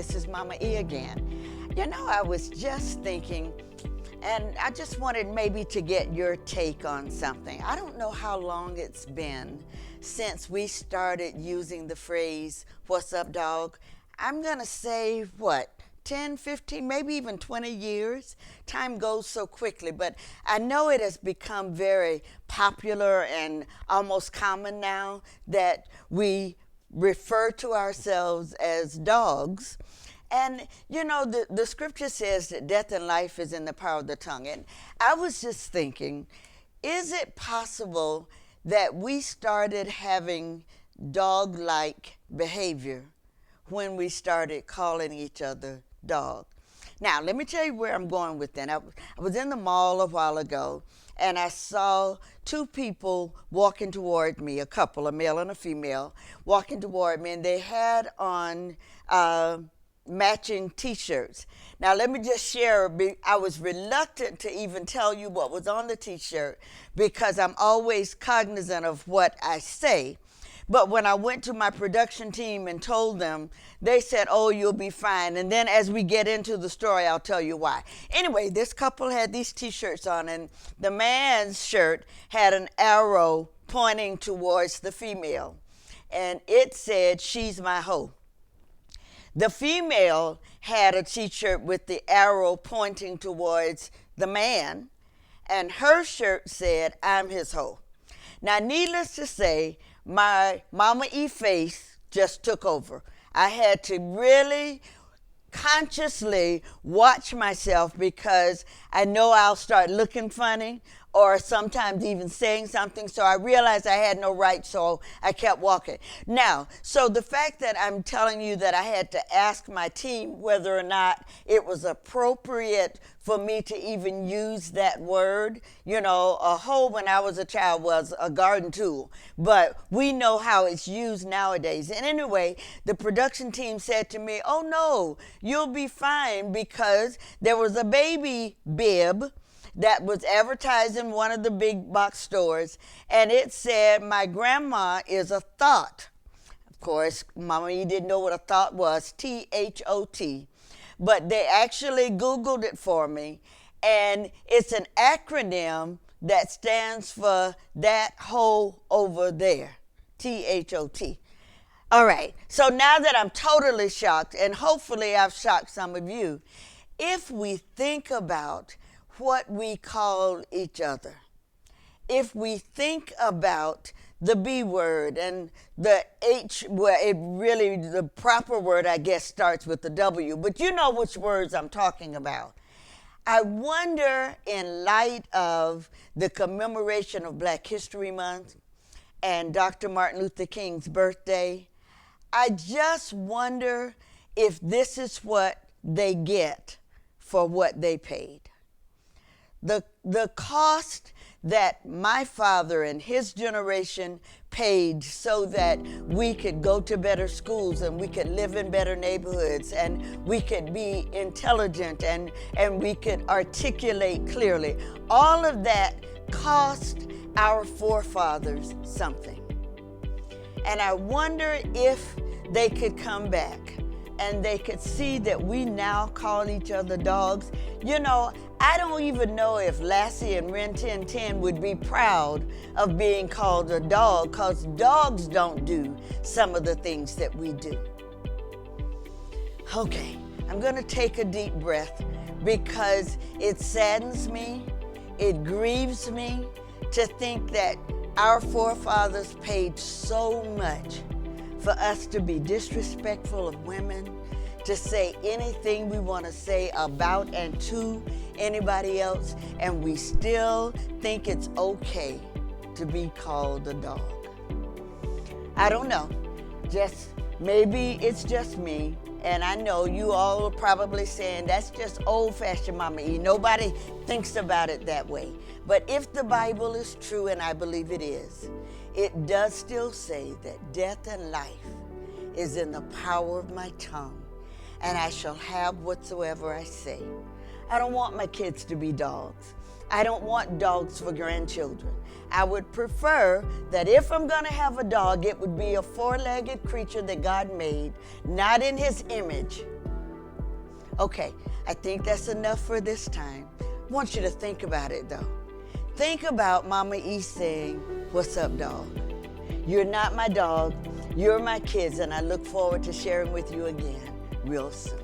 this is Mama E again. You know, I was just thinking, and I just wanted maybe to get your take on something. I don't know how long it's been since we started using the phrase, "What's up, dog?" I'm going to say, 10, 15, maybe even 20 years. Time goes so quickly, but I know it has become very popular and almost common now that we refer to ourselves as dogs. And you know, the scripture says that death and life is in the power of the tongue. And I was just thinking, is it possible that we started having dog like behavior when we started calling each other dog? Now, let me tell you where I'm going with that. I was in the mall a while ago, and I saw two people walking toward me, a couple, a male and a female, walking toward me, and they had on matching T-shirts. Now, let me just share, I was reluctant to even tell you what was on the T-shirt because I'm always cognizant of what I say. But when I went to my production team and told them, they said, "Oh, you'll be fine." And then as we get into the story, I'll tell you why. Anyway, this couple had these T-shirts on, and the man's shirt had an arrow pointing towards the female. And it said, "She's my hoe." The female had a T-shirt with the arrow pointing towards the man, and her shirt said, "I'm his hoe." Now, needless to say, my Mama E face just took over. I had to really consciously watch myself because I know I'll start looking funny or sometimes even saying something. So I realized I had no right, so I kept walking. Now, so the fact that I'm telling you that I had to ask my team whether or not it was appropriate for me to even use that word. You know, a hoe when I was a child was a garden tool, but we know how it's used nowadays. And anyway, the production team said to me, "Oh no, you'll be fine," because there was a baby bib that was advertised in one of the big box stores, and it said, "My grandma is a thought." Of course, Mama E didn't know what a thought was, T-H-O-T. But they actually Googled it for me, and it's an acronym that stands for "that hoe over there," T-H-O-T. All right, so now that I'm totally shocked, and hopefully I've shocked some of you, if we think about what we call each other, if we think about the B word and the H, well, it really, the proper word, I guess, starts with the W, but you know which words I'm talking about. I wonder, in light of the commemoration of Black History Month and Dr. Martin Luther King's birthday, I just wonder if this is what they get for what they paid. The cost that my father and his generation paid so that we could go to better schools and we could live in better neighborhoods and we could be intelligent and we could articulate clearly. All of that cost our forefathers something. And I wonder if they could come back and they could see that we now call each other dogs. You know, I don't even know if Lassie and Rin Tin Tin would be proud of being called a dog, because dogs don't do some of the things that we do. Okay, I'm going to take a deep breath because it saddens me, it grieves me to think that our forefathers paid so much for us to be disrespectful of women, to say anything we want to say about and to anybody else, and we still think it's okay to be called a dog. I don't know. Just maybe it's just me, and I know you all are probably saying that's just old-fashioned Mama E. Nobody thinks about it that way. But if the Bible is true, and I believe it is, it does still say that death and life is in the power of my tongue, and I shall have whatsoever I say. I don't want my kids to be dogs. I don't want dogs for grandchildren. I would prefer that if I'm going to have a dog, it would be a four-legged creature that God made, not in his image, Okay, I think that's enough for this time. I want you to think about it though. Think about Mama E saying, "What's up, dog?" You're not my dog, you're my kids, and I look forward to sharing with you again real soon.